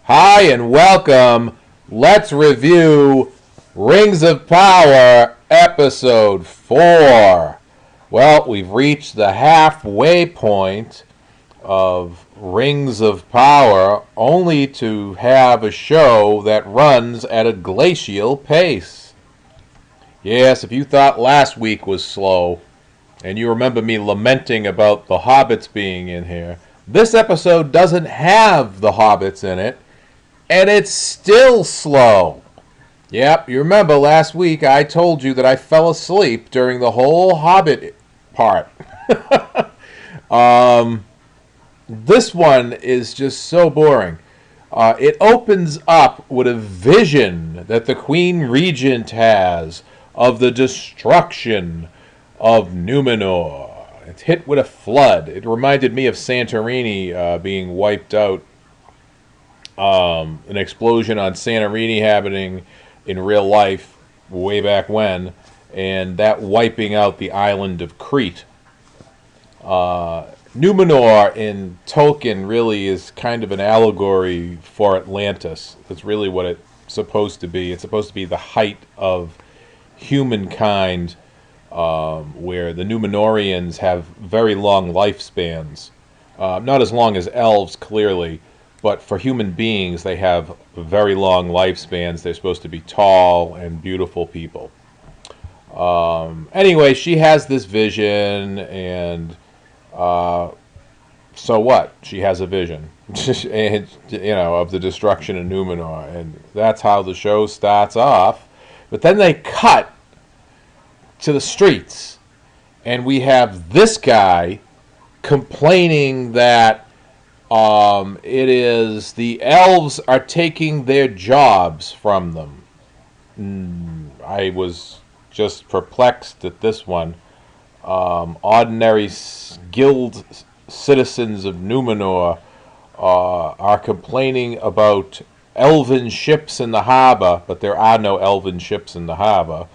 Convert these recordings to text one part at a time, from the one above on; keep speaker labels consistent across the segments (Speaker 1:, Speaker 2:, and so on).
Speaker 1: Hi and welcome. Let's review Rings of Power Episode 4. Well, we've reached the halfway point of Rings of Power, only to have a show that runs at a glacial pace. Yes, if you thought last week was slow, and you remember me lamenting about the hobbits being in here, this episode doesn't have the hobbits in it, and it's still slow. Yep, you remember last week I told you that I fell asleep during the whole Hobbit part. This one is just so boring. It opens up with a vision that the Queen Regent has of the destruction of Numenor. It's hit with a flood. It reminded me of Santorini being wiped out. An explosion on Santorini happening in real life way back when, and that wiping out the island of Crete. Numenor in Tolkien really is kind of an allegory for Atlantis. That's really what it's supposed to be. It's supposed to be the height of humankind, where the Numenorians have very long lifespans. Not as long as elves, clearly, but for human beings, they have very long lifespans. They're supposed to be tall and beautiful people. Anyway, she has this vision, and so what? She has a vision, and, of the destruction of Numenor, and that's how the show starts off. But then they cut to the streets, and we have this guy complaining that it is the elves are taking their jobs from them. I was just perplexed at this one. Ordinary guild citizens of Numenor are complaining about elven ships in the harbor, but there are no elven ships in the harbor,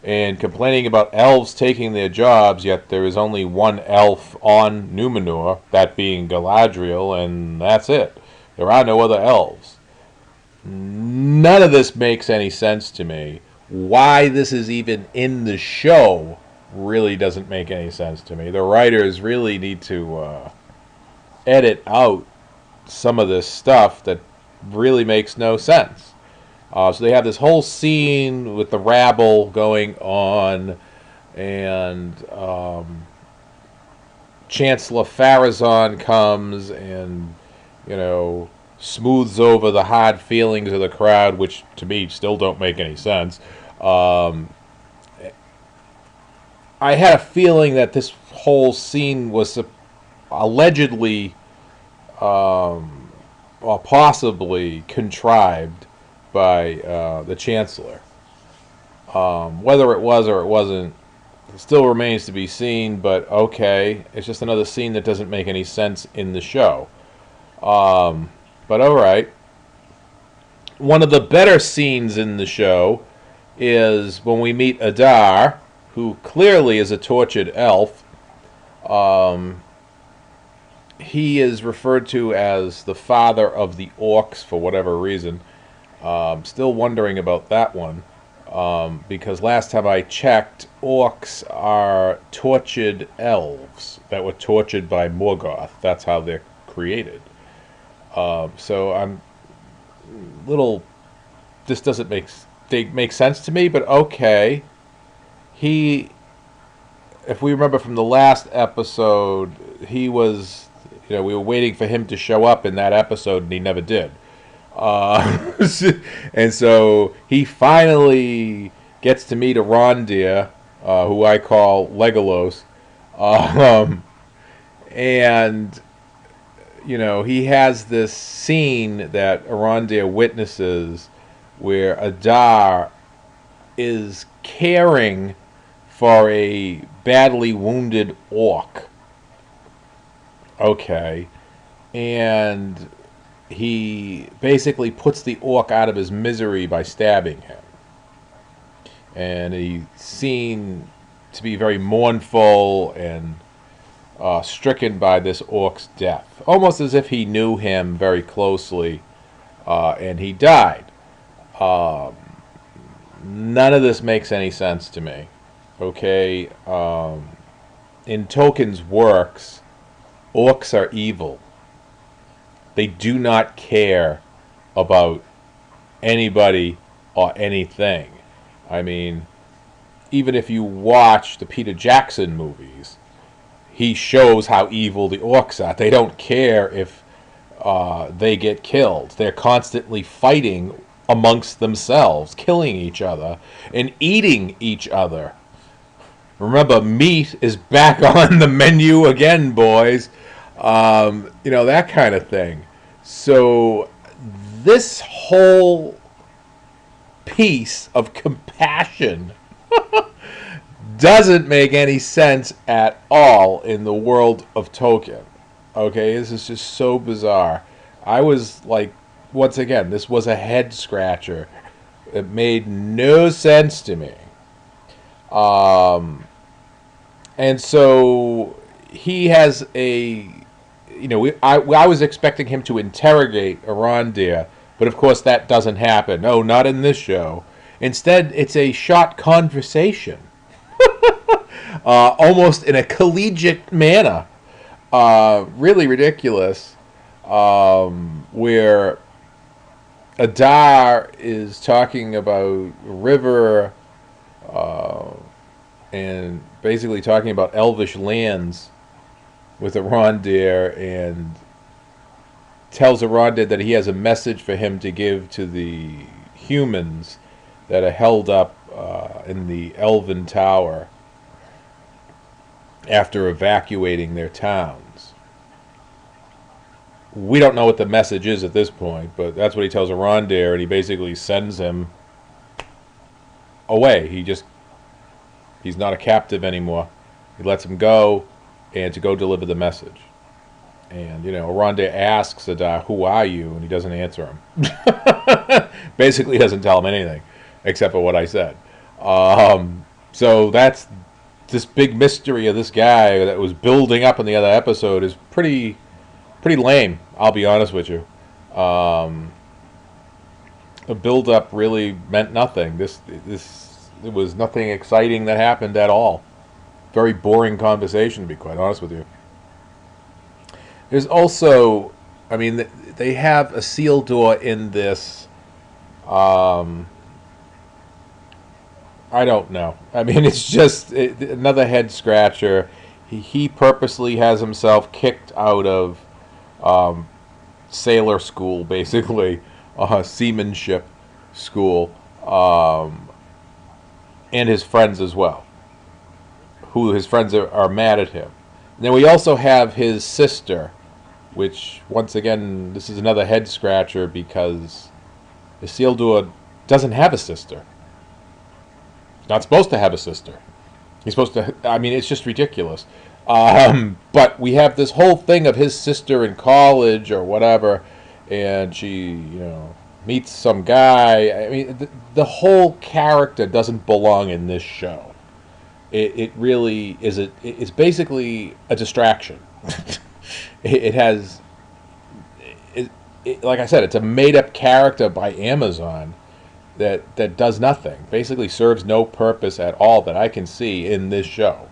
Speaker 1: and complaining about elves taking their jobs, yet there is only one elf on Numenor, that being Galadriel, and that's it. There are no other elves. None of this makes any sense to me. Why this is even in the show really doesn't make any sense to me. The writers really need to edit out some of this stuff that really makes no sense. So they have this whole scene with the rabble going on, and Chancellor Pharazôn comes and, smooths over the hard feelings of the crowd, which to me still don't make any sense. I had a feeling that this whole scene was allegedly or possibly contrived by the Chancellor. Whether it was or it wasn't, it still remains to be seen, but okay. It's just another scene that doesn't make any sense in the show. But alright. One of the better scenes in the show is when we meet Adar, who clearly is a tortured elf. He is referred to as the father of the orcs for whatever reason. Still wondering about that one, because last time I checked, orcs are tortured elves that were tortured by Morgoth. That's how they're created. So I'm little. This doesn't make sense to me, but okay. If we remember from the last episode, he was. We were waiting for him to show up in that episode, and he never did. And so he finally gets to meet Arondir, who I call Legolas, and he has this scene that Arondir witnesses where Adar is caring for a badly wounded orc. Okay, and he basically puts the orc out of his misery by stabbing him. And he's seen to be very mournful and stricken by this orc's death. Almost as if he knew him very closely and he died. None of this makes any sense to me. Okay, in Tolkien's works, orcs are evil. They do not care about anybody or anything. I mean, even if you watch the Peter Jackson movies, he shows how evil the orcs are. They don't care if they get killed. They're constantly fighting amongst themselves, killing each other and eating each other. Remember, meat is back on the menu again, boys. That kind of thing. So this whole piece of compassion doesn't make any sense at all in the world of Tolkien. Okay, this is just so bizarre. I was like, once again, this was a head scratcher. It made no sense to me. And so he has a, I was expecting him to interrogate Arondir, but of course that doesn't happen. No, not in this show. Instead, it's a short conversation, almost in a collegiate manner. Really ridiculous, where Adar is talking about River, and basically talking about elvish lands with Arondir, and tells Arondir that he has a message for him to give to the humans that are held up in the Elven Tower after evacuating their towns. We don't know what the message is at this point, but that's what he tells Arondir, and he basically sends him away. He's not a captive anymore. He lets him go, and to go deliver the message. And, Arondir asks Adar, "Who are you?" And he doesn't answer him. Basically doesn't tell him anything, except for what I said. So that's this big mystery of this guy that was building up in the other episode is pretty lame, I'll be honest with you. The build-up really meant nothing. It was nothing exciting that happened at all. Very boring conversation, to be quite honest with you. There's also, they have a seal door in this. I don't know. It's just another head scratcher. He purposely has himself kicked out of sailor school, basically, seamanship school, and his friends as well, who his friends are mad at him. And then we also have his sister, which, once again, this is another head scratcher because Isildur doesn't have a sister. He's not supposed to have a sister. He's supposed to, it's just ridiculous. But we have this whole thing of his sister in college or whatever, and she, meets some guy. The whole character doesn't belong in this show. It really is. It's basically a distraction. It has, like I said, it's a made-up character by Amazon that does nothing. Basically serves no purpose at all that I can see in this show.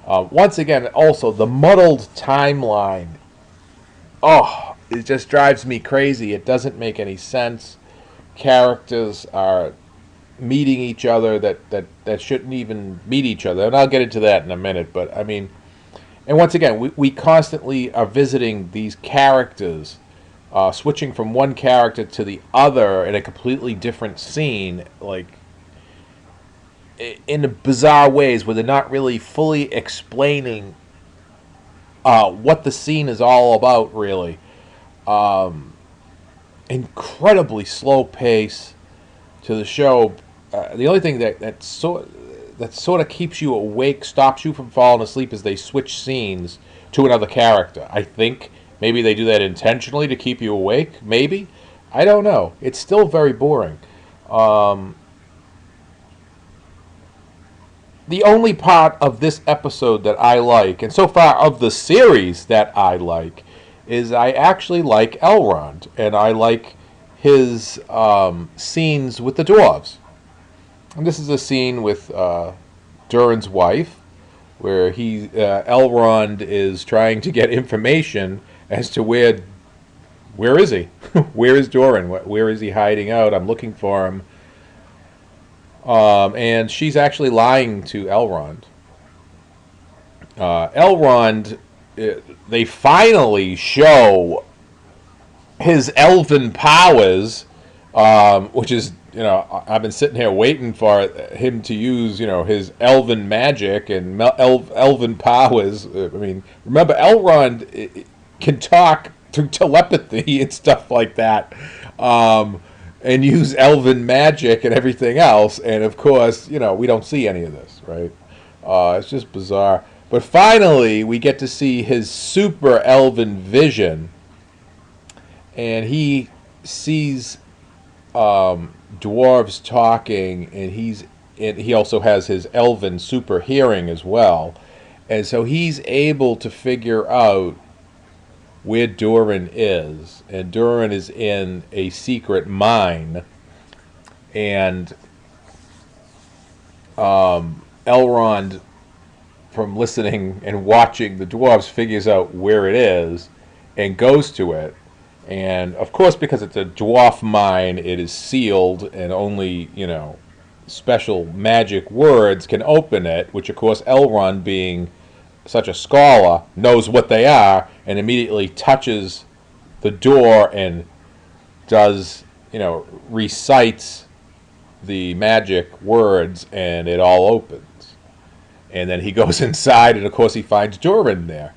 Speaker 1: Once again, also, the muddled timeline. Oh, it just drives me crazy. It doesn't make any sense. Characters are meeting each other that shouldn't even meet each other. And I'll get into that in a minute. But, and once again, we constantly are visiting these characters, switching from one character to the other in a completely different scene, like in bizarre ways where they're not really fully explaining what the scene is all about, really. Incredibly slow pace to the show. The only thing that sort of keeps you awake, stops you from falling asleep, is they switch scenes to another character. I think maybe they do that intentionally to keep you awake. Maybe. I don't know. It's still very boring. The only part of this episode that I like, and so far of the series that I like, is I actually like Elrond, and I like his scenes with the dwarves. And this is a scene with Durin's wife, where Elrond is trying to get information as to where is he? Where is Durin? Where is he hiding out? I'm looking for him. And she's actually lying to Elrond. Elrond, they finally show his elven powers, which is, I've been sitting here waiting for him to use, his elven magic and elven powers. I mean, remember, Elrond can talk through telepathy and stuff like that, and use elven magic and everything else. And of course, we don't see any of this, right? It's just bizarre. But finally, we get to see his super elven vision, and he sees dwarves talking, and he also has his elven super hearing as well, and so he's able to figure out where Durin is, and Durin is in a secret mine, and Elrond, from listening and watching the dwarves, figures out where it is and goes to it. And of course, because it's a dwarf mine, it is sealed, and only, special magic words can open it, which of course Elrond, being such a scholar, knows what they are, and immediately touches the door and does, recites the magic words, and it all opens. And then he goes inside, and of course he finds Durin there.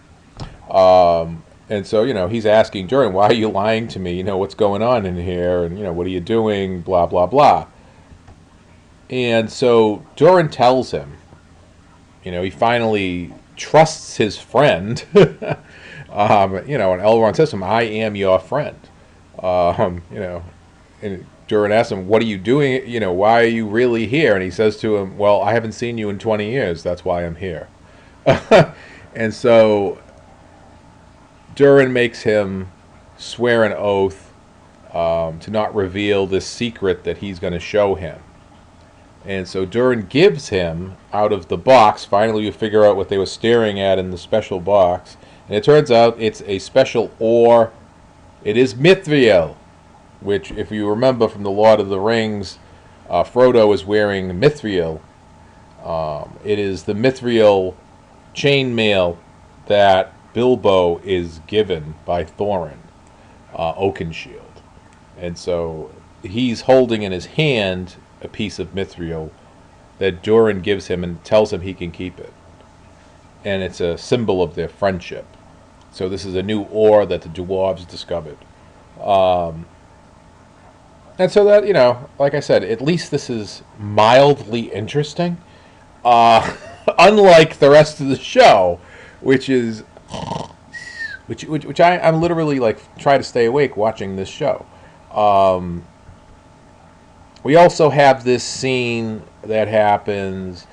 Speaker 1: And so, he's asking Durin, why are you lying to me? What's going on in here? And, what are you doing? Blah, blah, blah. And so Durin tells him, he finally trusts his friend. And Elrond says to him, I am your friend. And Durin asks him, what are you doing? Why are you really here? And he says to him, well, I haven't seen you in 20 years. That's why I'm here. And so Durin makes him swear an oath to not reveal this secret that he's going to show him. And so Durin gives him, out of the box, finally you figure out what they were staring at in the special box. And it turns out it's a special ore. It is mithril, which, if you remember from the Lord of the Rings, Frodo is wearing mithril. It is the mithril chainmail that Bilbo is given by Thorin, Oakenshield. And so he's holding in his hand a piece of mithril that Durin gives him and tells him he can keep it. And it's a symbol of their friendship. So this is a new ore that the dwarves discovered. And so that, like I said, at least this is mildly interesting. Unlike the rest of the show, which I'm literally try to stay awake watching this show. We also have this scene that happens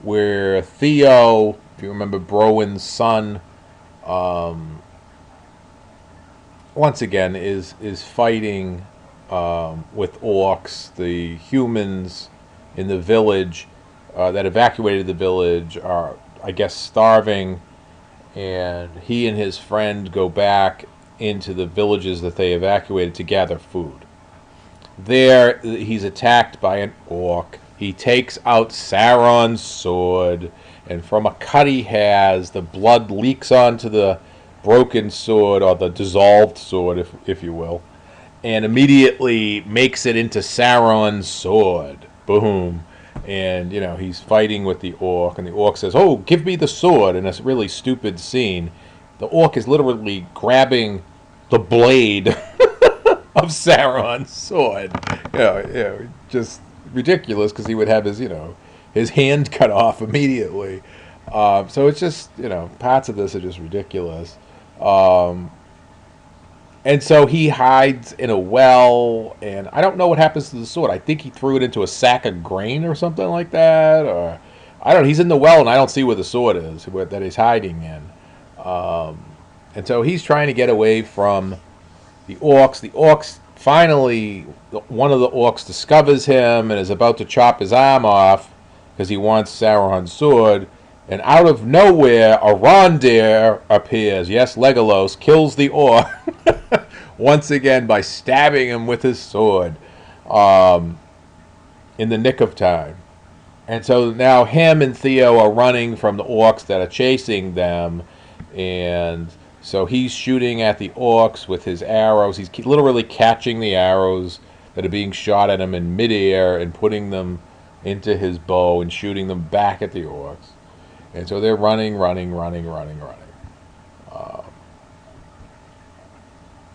Speaker 1: where Theo, if you remember Browen's son, once again is fighting with orcs. The humans in the village that evacuated the village are, I guess, starving, and he and his friend go back into the villages that they evacuated to gather food. There, he's attacked by an orc. He takes out Sauron's sword, and from a cut he has, the blood leaks onto the broken sword, or the dissolved sword, if you will, and immediately makes it into Sauron's sword. Boom. And, he's fighting with the orc, and the orc says, oh, give me the sword, in a really stupid scene. The orc is literally grabbing the blade of Sauron's sword. Just ridiculous, because he would have his hand cut off immediately. So it's just, parts of this are just ridiculous. And so he hides in a well, and I don't know what happens to the sword. I think he threw it into a sack of grain or something like that, or I don't know. He's in the well, and I don't see where the sword is that he's hiding in. And so he's trying to get away from the orcs. The orcs finally, one of the orcs discovers him and is about to chop his arm off because he wants Sauron's sword. And out of nowhere, a Rondir appears. Yes, Legolas kills the orc once again by stabbing him with his sword in the nick of time. And so now him and Theo are running from the orcs that are chasing them. And so he's shooting at the orcs with his arrows. He's literally catching the arrows that are being shot at him in midair and putting them into his bow and shooting them back at the orcs. And so they're running.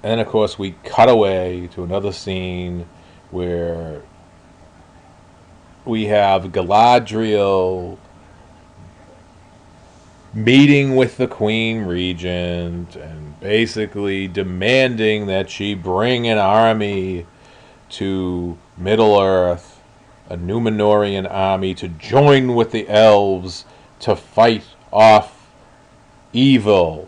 Speaker 1: And then, of course, we cut away to another scene where we have Galadriel meeting with the Queen Regent and basically demanding that she bring an army to Middle-earth, a Númenórean army, to join with the elves to fight off evil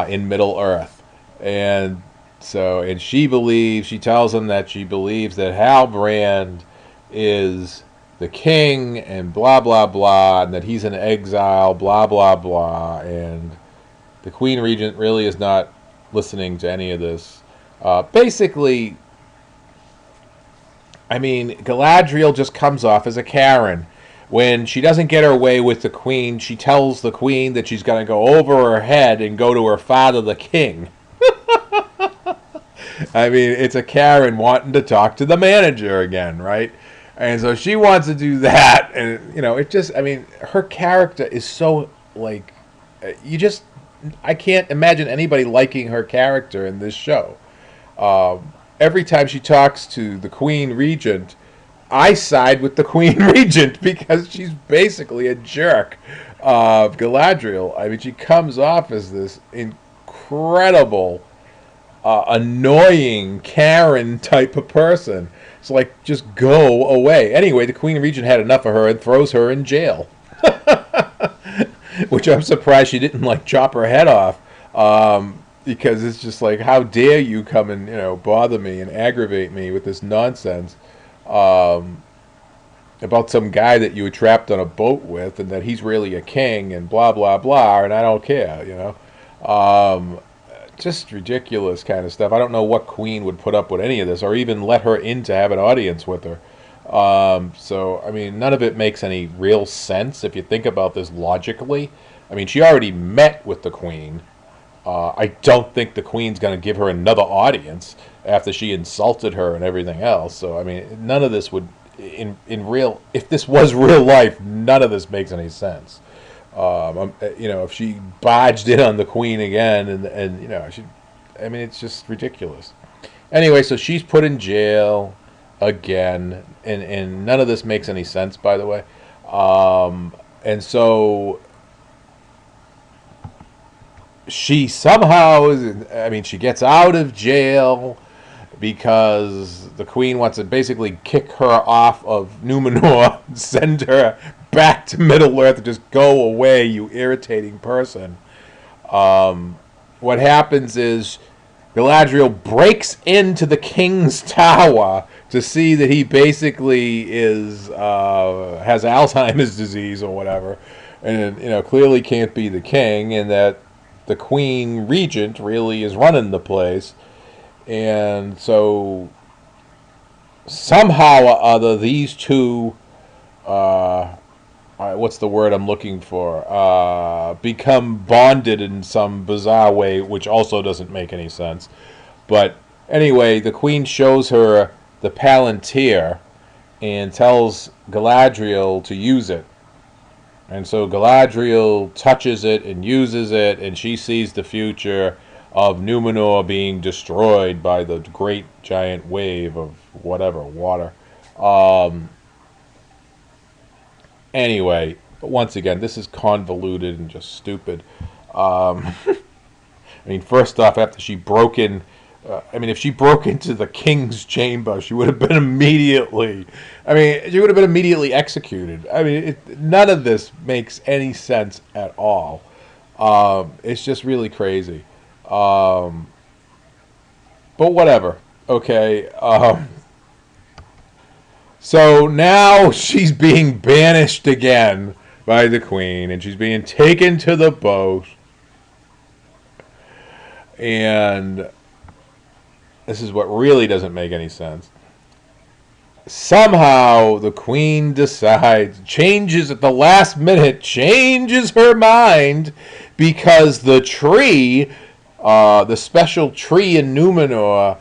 Speaker 1: in Middle-earth. And she tells him that she believes that Halbrand is the king and blah, blah, blah, and that he's in exile, blah, blah, blah. And the Queen Regent really is not listening to any of this. Basically, I mean, Galadriel just comes off as a Karen. When she doesn't get her way with the Queen, she tells the Queen that she's going to go over her head and go to her father, the king. I mean, it's a Karen wanting to talk to the manager again, right? And so she wants to do that. And, her character is so, I can't imagine anybody liking her character in this show. Every time she talks to the Queen Regent, I side with the Queen Regent because she's basically a jerk. Galadriel, I mean, she comes off as this incredible, annoying Karen type of person. It's like, just go away. Anyway, the Queen Regent had enough of her and throws her in jail. Which I'm surprised she didn't, chop her head off. Because it's just like, how dare you come and, bother me and aggravate me with this nonsense. About some guy that you were trapped on a boat with and that he's really a king and blah, blah, blah, and I don't care, Just ridiculous kind of stuff. I don't know what queen would put up with any of this or even let her in to have an audience with her. So, I mean, none of it makes any real sense if you think about this logically. I mean, she already met with the Queen. I don't think the Queen's going to give her another audience after she insulted her and everything else. So, I mean, none of this would, if this was real life, none of this makes any sense. If she barged in on the Queen again it's just ridiculous. Anyway, so she's put in jail again, and none of this makes any sense, by the way. And so she somehow she gets out of jail because the Queen wants to basically kick her off of Númenor, send her back to Middle-earth, and just go away, you irritating person. What happens is Galadriel breaks into the king's tower to see that he basically has Alzheimer's disease or whatever, and clearly can't be the king, and that the Queen Regent really is running the place. And so somehow or other these two what's the word I'm looking for? Become bonded in some bizarre way, which also doesn't make any sense. But anyway, the Queen shows her the Palantir and tells Galadriel to use it. And so Galadriel touches it and uses it, and she sees the future of Númenor being destroyed by the great giant wave of whatever, water. Anyway, once again, this is convoluted and just stupid. First off, after she broke in, if she broke into the king's chamber, she would have been immediately executed. None of this makes any sense at all. It's just really crazy. But But whatever. Okay. So now she's being banished again by the queen, and she's being taken to the boat. And this is what really doesn't make any sense. Somehow the queen decides, changes at the last minute, changes her mind because the tree, the special tree in Numenor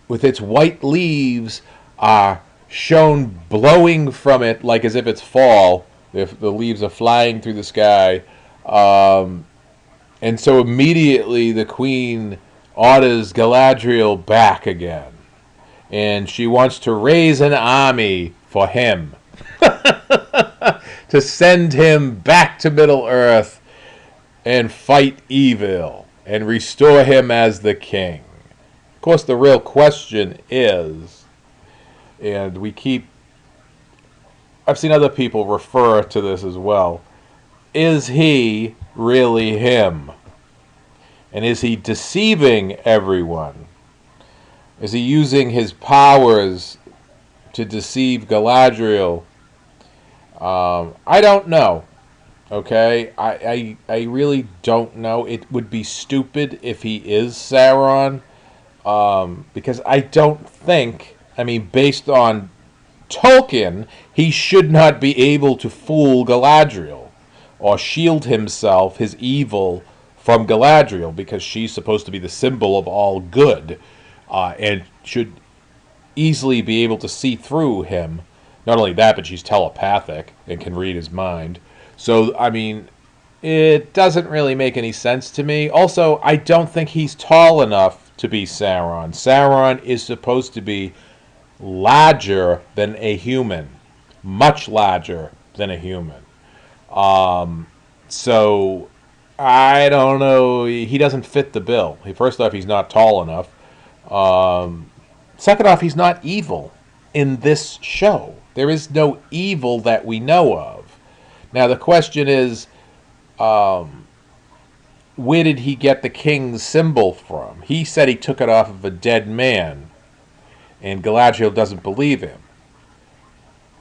Speaker 1: with its white leaves are shown blowing from it like as if it's fall. If the leaves are flying through the sky. And so immediately the queen orders Galadriel back again. And she wants to raise an army for him. To send him back to Middle-earth and fight evil and restore him as the king. Of course, the real question is, and I've seen other people refer to this as well, is he really him? And is he deceiving everyone? Is he using his powers to deceive Galadriel? I don't know. Okay? I really don't know. It would be stupid if he is Sauron. Because I don't think, based on Tolkien, he should not be able to fool Galadriel or shield himself, his evil, from Galadriel, because she's supposed to be the symbol of all good. And should easily be able to see through him. Not only that, but she's telepathic and can read his mind. So, it doesn't really make any sense to me. Also, I don't think he's tall enough to be Sauron. Sauron is supposed to be larger than a human. Much larger than a human. So, I don't know. He doesn't fit the bill. First off, he's not tall enough. Second off, he's not evil in this show. There is no evil that we know of. Now, the question is, where did he get the king's symbol from? He said he took it off of a dead man, and Galadriel doesn't believe him.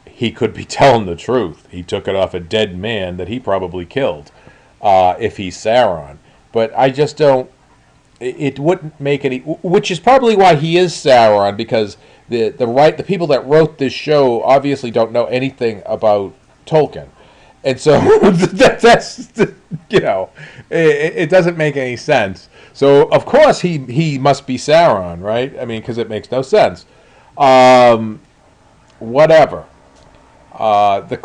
Speaker 1: He could be telling the truth. He took it off a dead man that he probably killed, if he's Sauron. But I just don't... It wouldn't make any... Which is probably why he is Sauron, because the people that wrote this show obviously don't know anything about Tolkien. And so that's it doesn't make any sense. So of course he must be Sauron, right? Because it makes no sense. Whatever. The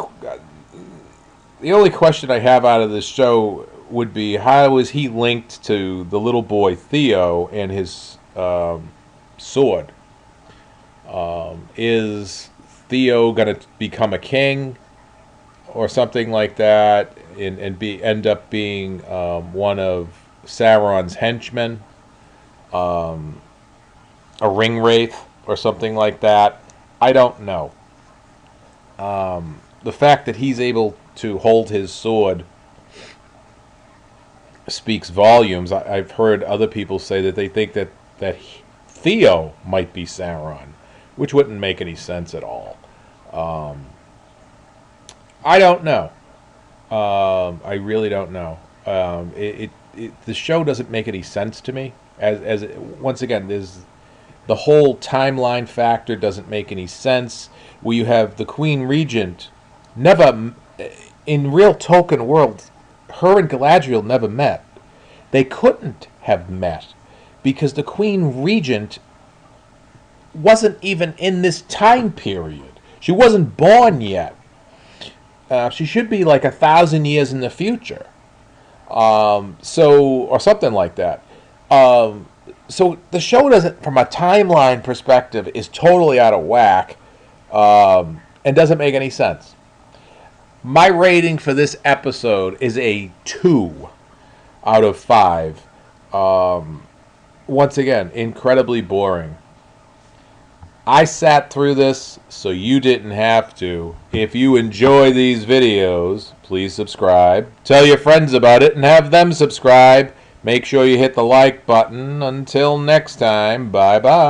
Speaker 1: only question I have out of this show would be, how is he linked to the little boy Theo and his sword? Is Theo going to become a king or something like that, and end up being one of Sauron's henchmen, a ring wraith or something like that? I don't know. The fact that he's able to hold his sword speaks volumes. I've heard other people say that they think that Theo might be Sauron, which wouldn't make any sense at all. I don't know. I really don't know. The show doesn't make any sense to me. Once again, there's the whole timeline factor doesn't make any sense. Where you have the Queen Regent, never in real Tolkien world, her and Galadriel never met. They couldn't have met because the Queen Regent wasn't even in this time period. She wasn't born yet. She should be like 1,000 years in the future. Or something like that. So the show doesn't, from a timeline perspective, is totally out of whack, and doesn't make any sense. My rating for this episode is a 2 out of 5. Once again, incredibly boring. I sat through this so you didn't have to. If you enjoy these videos, please subscribe. Tell your friends about it and have them subscribe. Make sure you hit the like button. Until next time, bye-bye.